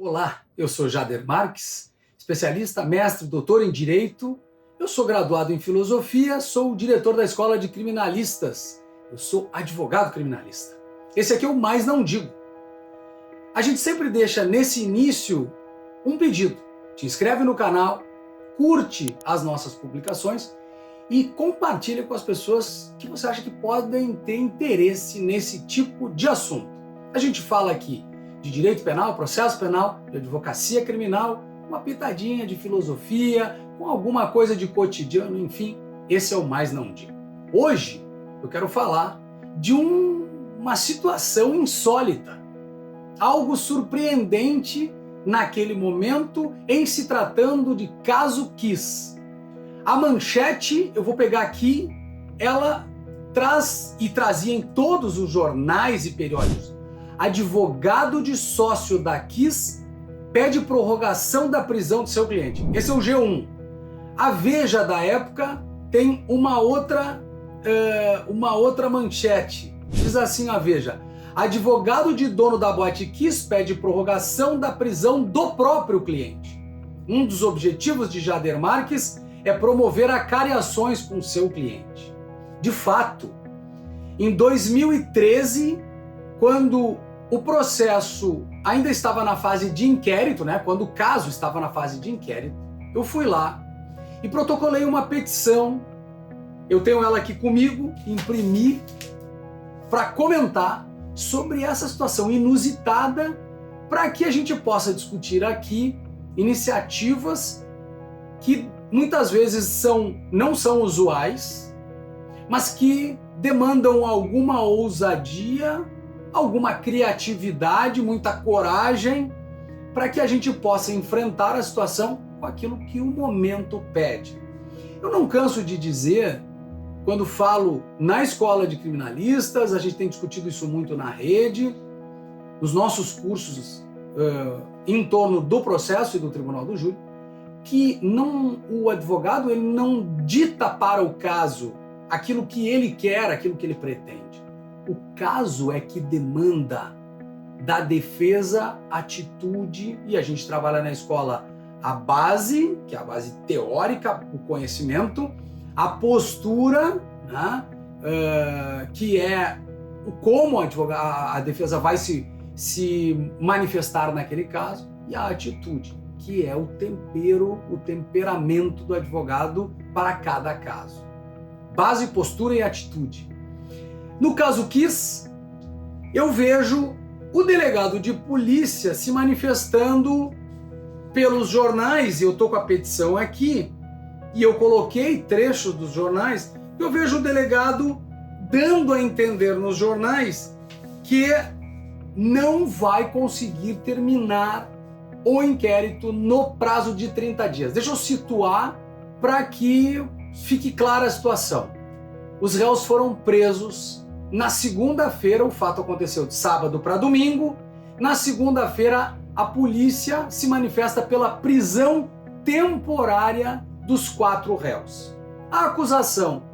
Olá, eu sou Jader Marques, especialista, mestre, doutor em Direito. Eu sou graduado em Filosofia, sou o diretor da Escola de Criminalistas. Eu sou advogado criminalista. Esse aqui é o Mais Não Digo. A gente sempre deixa nesse início um pedido. Te inscreve no canal, curte as nossas publicações e compartilha com as pessoas que você acha que podem ter interesse nesse tipo de assunto. A gente fala aqui de direito penal, processo penal, de advocacia criminal, uma pitadinha de filosofia, com alguma coisa de cotidiano, enfim, esse é o Mais Não Digo. Hoje eu quero falar de uma situação insólita, algo surpreendente naquele momento em se tratando de caso Kiss. A manchete, eu vou pegar aqui, ela traz e trazia em todos os jornais e periódicos. Advogado de sócio da Kiss pede prorrogação da prisão de seu cliente. Esse é o G1. A Veja da época tem uma outra manchete. Diz assim a Veja: advogado de dono da boate Kiss pede prorrogação da prisão do próprio cliente. Um dos objetivos de Jader Marques é promover acariações com seu cliente. De fato, em 2013, quando o processo ainda estava na fase de inquérito, quando o caso estava na fase de inquérito, eu fui lá e protocolei uma petição. Eu tenho ela aqui comigo, imprimi para comentar sobre essa situação inusitada, para que a gente possa discutir aqui iniciativas que muitas vezes não são usuais, mas que demandam alguma ousadia, alguma criatividade, muita coragem, para que a gente possa enfrentar a situação com aquilo que o momento pede. Eu não canso de dizer, quando falo na Escola de Criminalistas, a gente tem discutido isso muito na rede, nos nossos cursos em torno do processo e do Tribunal do Júri, que o advogado ele não dita para o caso aquilo que ele quer, aquilo que ele pretende. O caso é que demanda da defesa atitude, e a gente trabalha na escola a base, que é a base teórica, o conhecimento, a postura, que é como a defesa vai se manifestar naquele caso, e a atitude, que é o temperamento do advogado para cada caso. Base, postura e atitude. No caso Kiss, eu vejo o delegado de polícia se manifestando pelos jornais, e eu estou com a petição aqui, e eu coloquei trechos dos jornais. Eu vejo o delegado dando a entender nos jornais que não vai conseguir terminar o inquérito no prazo de 30 dias. Deixa eu situar para que fique clara a situação. Os réus foram presos na segunda-feira, o fato aconteceu de sábado para domingo. Na segunda-feira, a polícia se manifesta pela prisão temporária dos 4 réus. A acusação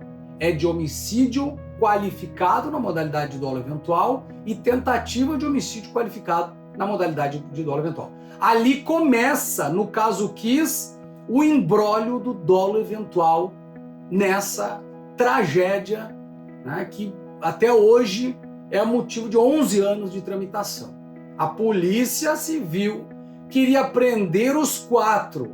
é de homicídio qualificado na modalidade de dolo eventual e tentativa de homicídio qualificado na modalidade de dolo eventual. Ali começa, no caso Kiss, o imbróglio do dolo eventual nessa tragédia, que até hoje é motivo de 11 anos de tramitação. A Polícia Civil queria prender os 4.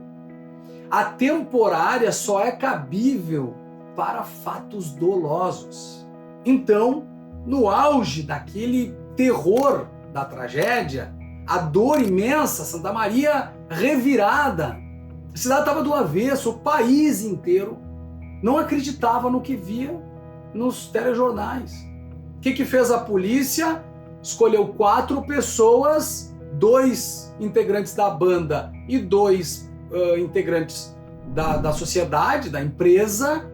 A temporária só é cabível para fatos dolosos. Então, no auge daquele terror da tragédia, a dor imensa, Santa Maria revirada, a cidade estava do avesso, o país inteiro não acreditava no que via nos telejornais. O que fez a polícia? Escolheu 4 pessoas, 2 integrantes da banda e 2 integrantes da sociedade, da empresa,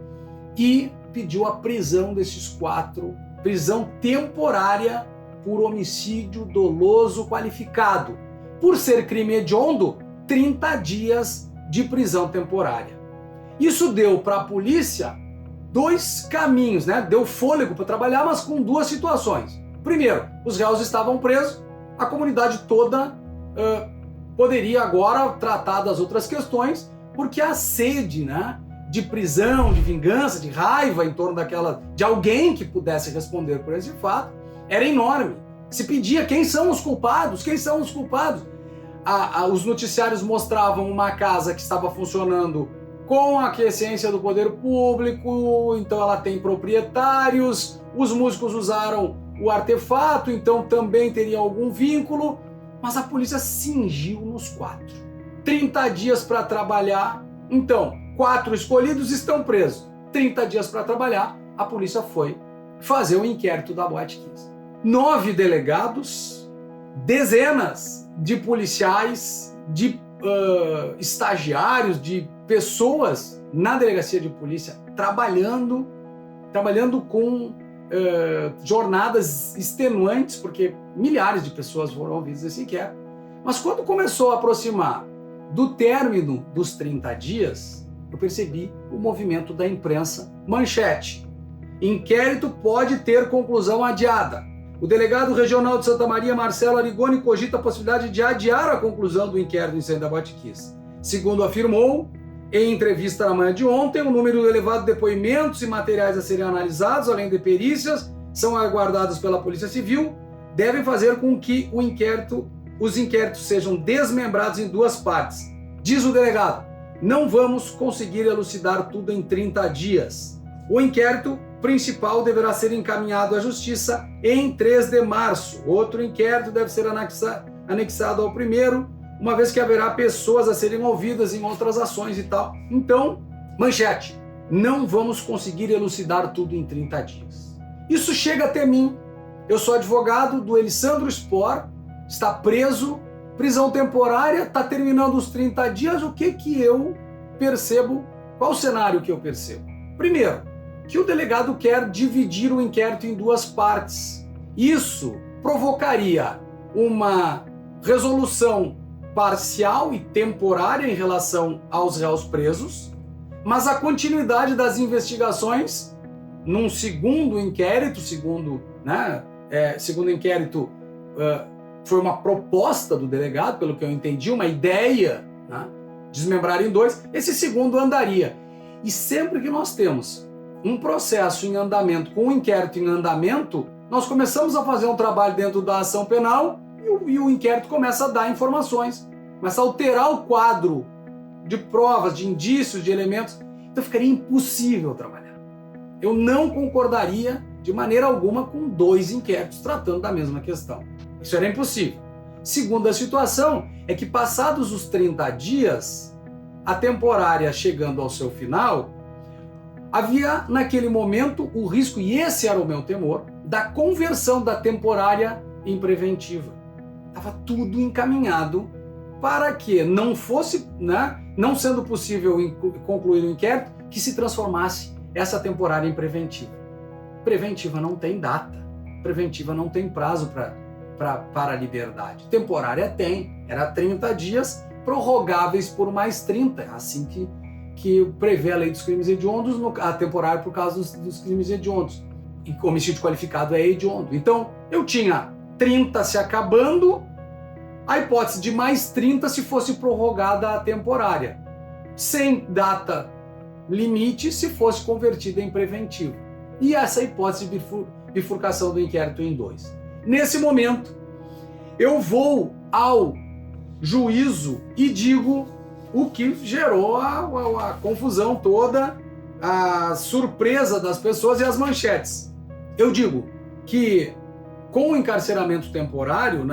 e pediu a prisão desses 4, prisão temporária por homicídio doloso qualificado. Por ser crime hediondo, 30 dias de prisão temporária. Isso deu para a polícia 2 caminhos, Deu fôlego para trabalhar, mas com 2 situações. Primeiro, os réus estavam presos, a comunidade toda poderia agora tratar das outras questões, porque a sede, né, de prisão, de vingança, de raiva em torno de alguém que pudesse responder por esse fato, era enorme. Se pedia quem são os culpados, quem são os culpados. Os noticiários mostravam uma casa que estava funcionando com a aquiescência do poder público, então ela tem proprietários, os músicos usaram o artefato, então também teria algum vínculo, mas a polícia cingiu nos 4. 30 dias para trabalhar, então 4 escolhidos estão presos. 30 dias para trabalhar, a polícia foi fazer o inquérito da Boate Kiss. 9 delegados, dezenas de policiais, de estagiários, de pessoas na delegacia de polícia trabalhando com jornadas extenuantes, porque milhares de pessoas foram ouvidas nesse inquérito. Mas quando começou a aproximar do término dos 30 dias, eu percebi o movimento da imprensa. Manchete: inquérito pode ter conclusão adiada. O delegado regional de Santa Maria, Marcelo Arigoni, cogita a possibilidade de adiar a conclusão do inquérito do incêndio da Boate Kiss. Segundo afirmou, em entrevista na manhã de ontem, o número elevado de depoimentos e materiais a serem analisados, além de perícias, são aguardados pela Polícia Civil, devem fazer com que os inquéritos sejam desmembrados em 2 partes. Diz o delegado: não vamos conseguir elucidar tudo em 30 dias. O inquérito principal deverá ser encaminhado à Justiça em 3 de março. Outro inquérito deve ser anexado ao primeiro, uma vez que haverá pessoas a serem ouvidas em outras ações e tal. Então, manchete: não vamos conseguir elucidar tudo em 30 dias. Isso chega até mim. Eu sou advogado do Elisandro Spor, está preso, prisão temporária, está terminando os 30 dias. O que eu percebo? Qual o cenário que eu percebo? Primeiro, que o delegado quer dividir o inquérito em 2 partes. Isso provocaria uma resolução parcial e temporária em relação aos réus presos, mas a continuidade das investigações num segundo inquérito, segundo inquérito, foi uma proposta do delegado, pelo que eu entendi, uma ideia, né, desmembrar em 2, esse segundo andaria. E sempre que nós temos um processo em andamento, com um inquérito em andamento, nós começamos a fazer um trabalho dentro da ação penal e o inquérito começa a dar informações, começa a alterar o quadro de provas, de indícios, de elementos. Então ficaria impossível trabalhar. Eu não concordaria de maneira alguma com 2 inquéritos tratando da mesma questão. Isso era impossível. Segunda situação é que, passados os 30 dias, a temporária chegando ao seu final, havia naquele momento o risco, e esse era o meu temor, da conversão da temporária em preventiva. Estava tudo encaminhado para que não fosse, não sendo possível concluir o inquérito, que se transformasse essa temporária em preventiva. Preventiva não tem data, preventiva não tem prazo para a liberdade. Temporária tem, era 30 dias, prorrogáveis por mais 30, assim que prevê a lei dos crimes hediondos, a temporária por causa dos crimes hediondos. E homicídio qualificado é hediondo. Então, eu tinha 30 se acabando, a hipótese de mais 30 se fosse prorrogada a temporária. Sem data limite se fosse convertida em preventivo. E essa hipótese de bifurcação do inquérito em 2. Nesse momento, eu vou ao juízo e digo o que gerou a confusão toda, a surpresa das pessoas e as manchetes. Eu digo que com o encarceramento temporário,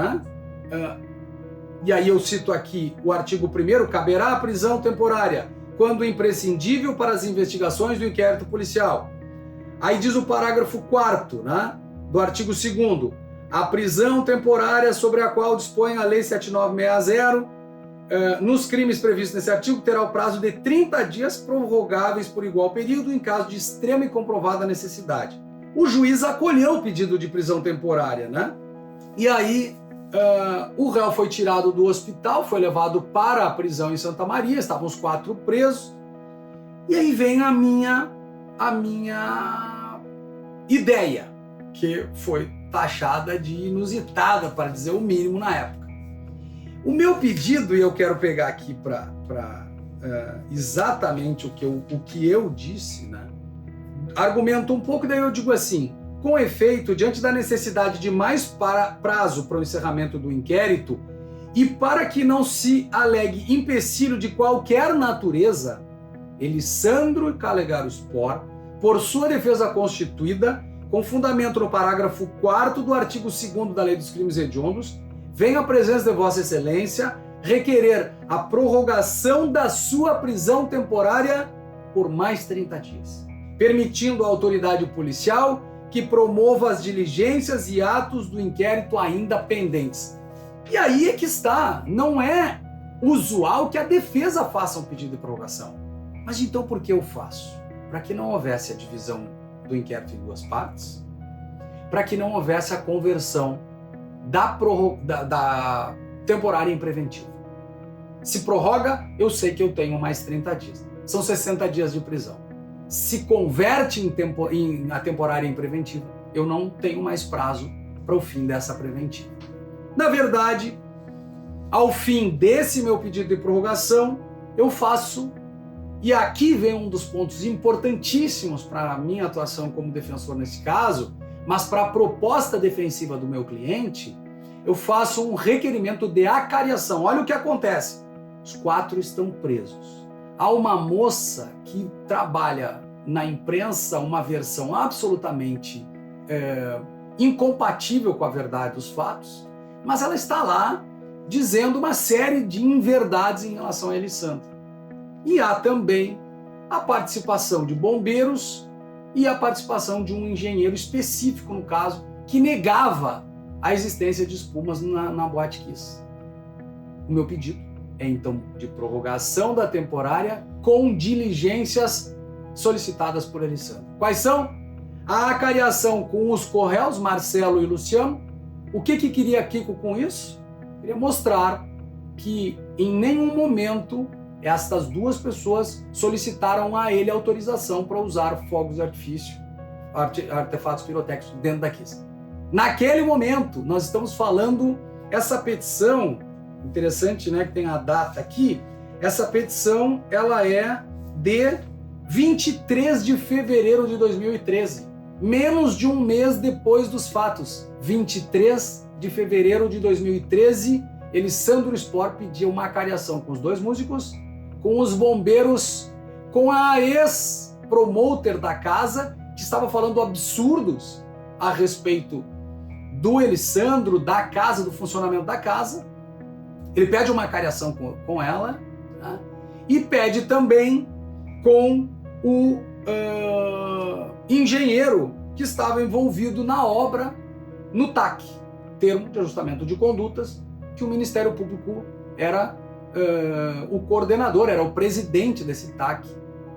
e aí eu cito aqui o artigo 1º, caberá a prisão temporária quando imprescindível para as investigações do inquérito policial. Aí diz o parágrafo 4º, do artigo 2º, a prisão temporária sobre a qual dispõe a Lei 7960, nos crimes previstos nesse artigo, terá o prazo de 30 dias prorrogáveis por igual período em caso de extrema e comprovada necessidade. O juiz acolheu o pedido de prisão temporária, E aí o réu foi tirado do hospital, foi levado para a prisão em Santa Maria, estavam os 4 presos. E aí vem a minha ideia, que foi taxada de inusitada, para dizer o mínimo na época. O meu pedido, e eu quero pegar aqui para exatamente o que eu disse, né? Argumento um pouco, daí eu digo assim: com efeito, diante da necessidade de mais prazo para o encerramento do inquérito e para que não se alegue empecilho de qualquer natureza, Elisandro Calegaro Spor, por sua defesa constituída, com fundamento no parágrafo 4º do artigo 2º da Lei dos Crimes Hediondos, vem à presença de Vossa Excelência requerer a prorrogação da sua prisão temporária por mais 30 dias, permitindo à autoridade policial que promova as diligências e atos do inquérito ainda pendentes. E aí é que está, não é usual que a defesa faça um pedido de prorrogação. Mas então por que eu faço? Para que não houvesse a divisão do inquérito em duas partes, para que não houvesse a conversão da temporária em preventiva. Se prorroga, eu sei que eu tenho mais 30 dias. São 60 dias de prisão. Se converte em a temporária em preventiva, eu não tenho mais prazo para o fim dessa preventiva. Na verdade, ao fim desse meu pedido de prorrogação, eu faço, e aqui vem um dos pontos importantíssimos para a minha atuação como defensor nesse caso, mas para a proposta defensiva do meu cliente, eu faço um requerimento de acariação. Olha o que acontece. Os 4 estão presos. Há uma moça que trabalha na imprensa uma versão absolutamente incompatível com a verdade dos fatos, mas ela está lá dizendo uma série de inverdades em relação a Elisandro. E há também a participação de bombeiros e a participação de um engenheiro específico, no caso, que negava a existência de espumas na Boate Kiss. O meu pedido é, então, de prorrogação da temporária com diligências solicitadas por Elisandro. Quais são? A acariação com os co-réus, Marcelo e Luciano. O que queria Kiko com isso? Queria mostrar que em nenhum momento estas duas pessoas solicitaram a ele autorização para usar fogos de artifício, artefatos pirotécnicos dentro da Kiss. Naquele momento, nós estamos falando, essa petição, interessante, né, que tem a data aqui, essa petição, ela é de 23 de fevereiro de 2013, menos de um mês depois dos fatos. 23 de fevereiro de 2013, Elisandro Spor pediu uma acariação com os 2 músicos, com os bombeiros, com a ex-promoter da casa, que estava falando absurdos a respeito do Elisandro, da casa, do funcionamento da casa. Ele pede uma acariação com ela, tá? E pede também com o engenheiro que estava envolvido na obra no TAC, termo de ajustamento de condutas, que o Ministério Público era o coordenador, era o presidente desse TAC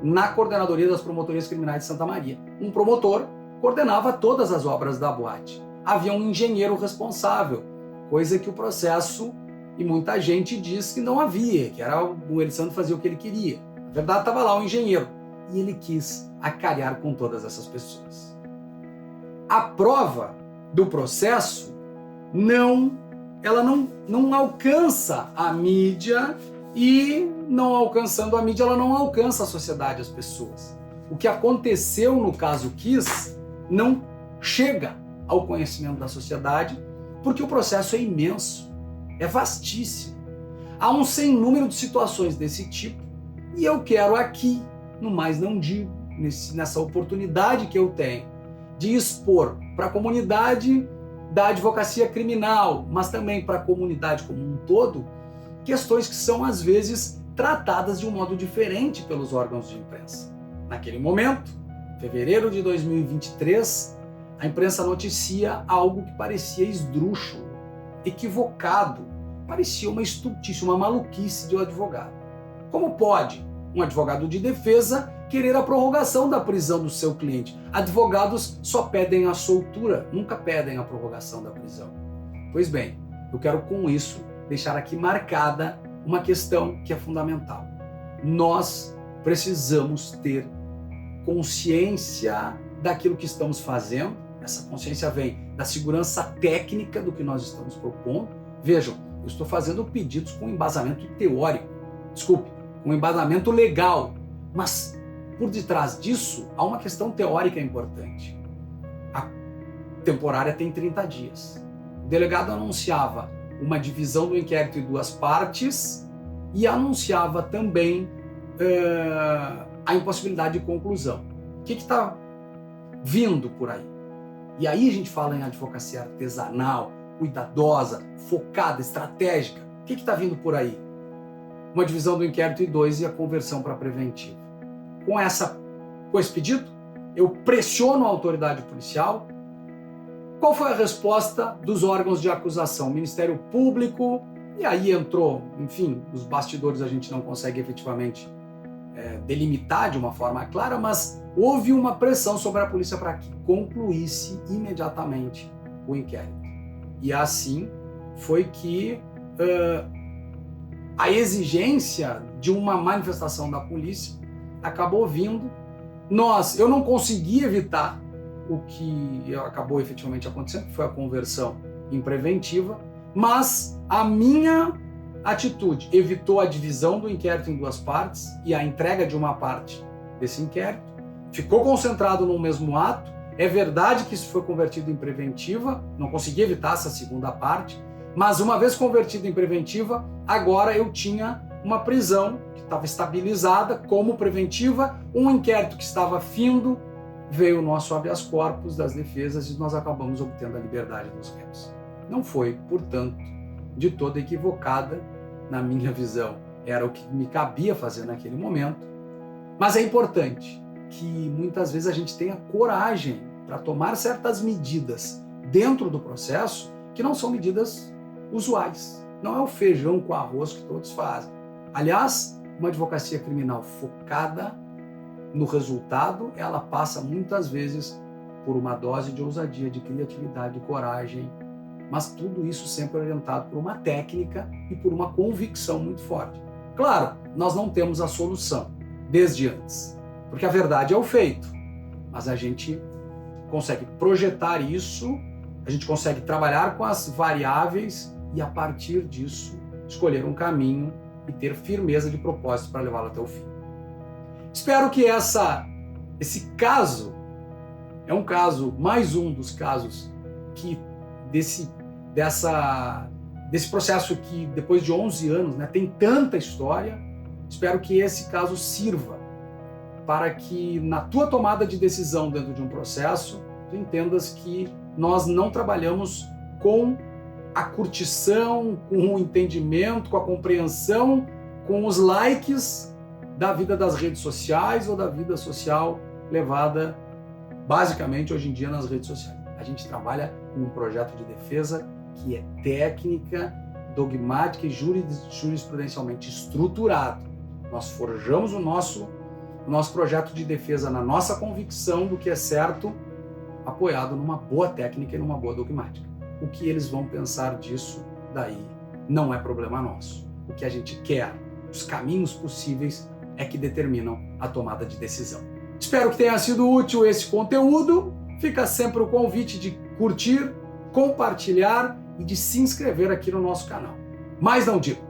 na Coordenadoria das Promotorias Criminais de Santa Maria. Um promotor coordenava todas as obras da boate. Havia um engenheiro responsável, coisa que o processo e muita gente diz que não havia, que era o Elisandro fazia o que ele queria. Na verdade, estava lá o engenheiro. E ele quis acariar com todas essas pessoas. A prova do processo ela não alcança a mídia, e não alcançando a mídia, ela não alcança a sociedade, as pessoas. O que aconteceu no caso Kiss não chega ao conhecimento da sociedade, porque o processo é imenso, é vastíssimo. Há um sem número de situações desse tipo, e eu quero aqui, no Mais Não Digo, nessa oportunidade que eu tenho de expor para a comunidade da advocacia criminal, mas também para a comunidade como um todo, questões que são às vezes tratadas de um modo diferente pelos órgãos de imprensa. Naquele momento, fevereiro de 2023, a imprensa noticia algo que parecia esdrúxulo, equivocado, parecia uma estultice, uma maluquice de um advogado. Como pode um advogado de defesa querer a prorrogação da prisão do seu cliente? Advogados só pedem a soltura, nunca pedem a prorrogação da prisão. Pois bem, eu quero com isso deixar aqui marcada uma questão que é fundamental. Nós precisamos ter consciência daquilo que estamos fazendo. Essa consciência vem da segurança técnica do que nós estamos propondo. Vejam, eu estou fazendo pedidos com embasamento teórico, desculpe, com embasamento legal, mas por detrás disso há uma questão teórica importante. A temporária tem 30 dias. O delegado anunciava uma divisão do inquérito em 2 partes e anunciava também a impossibilidade de conclusão. O que está vindo por aí? E aí a gente fala em advocacia artesanal, cuidadosa, focada, estratégica. O que está vindo por aí? Uma divisão do inquérito em 2 e a conversão para preventiva. Com esse pedido, eu pressiono a autoridade policial. Qual foi a resposta dos órgãos de acusação? Ministério Público, e aí entrou, enfim, os bastidores a gente não consegue efetivamente delimitar de uma forma clara, mas houve uma pressão sobre a polícia para que concluísse imediatamente o inquérito. E assim foi que a exigência de uma manifestação da polícia acabou vindo. Eu não consegui evitar o que acabou efetivamente acontecendo, que foi a conversão em preventiva, mas a minha atitude evitou a divisão do inquérito em 2 partes e a entrega de uma parte desse inquérito. Ficou concentrado no mesmo ato. É verdade que isso foi convertido em preventiva, não consegui evitar essa segunda parte, mas uma vez convertido em preventiva, agora eu tinha uma prisão que estava estabilizada como preventiva, um inquérito que estava findo, veio o nosso habeas corpus das defesas e nós acabamos obtendo a liberdade dos réus. Não foi, portanto, de toda equivocada, na minha visão. Era o que me cabia fazer naquele momento. Mas é importante que muitas vezes a gente tenha coragem para tomar certas medidas dentro do processo que não são medidas usuais. Não é o feijão com arroz que todos fazem. Aliás, uma advocacia criminal focada no resultado, ela passa muitas vezes por uma dose de ousadia, de criatividade, de coragem, mas tudo isso sempre orientado por uma técnica e por uma convicção muito forte. Claro, nós não temos a solução desde antes, porque a verdade é o feito, mas a gente consegue projetar isso, a gente consegue trabalhar com as variáveis e a partir disso escolher um caminho e ter firmeza de propósito para levá-lo até o fim. Espero que esse caso é um caso, mais um dos casos que desse processo que depois de 11 anos, né, tem tanta história. Espero que esse caso sirva para que na tua tomada de decisão dentro de um processo, tu entendas que nós não trabalhamos com a curtição, com o entendimento, com a compreensão, com os likes da vida das redes sociais ou da vida social levada basicamente hoje em dia nas redes sociais. A gente trabalha com um projeto de defesa que é técnica, dogmática e jurisprudencialmente estruturado. Nós forjamos o nosso projeto de defesa na nossa convicção do que é certo, apoiado numa boa técnica e numa boa dogmática. O que eles vão pensar disso daí não é problema nosso. O que a gente quer, os caminhos possíveis é que determinam a tomada de decisão. Espero que tenha sido útil esse conteúdo. Fica sempre o convite de curtir, compartilhar e de se inscrever aqui no nosso canal. Mais não digo.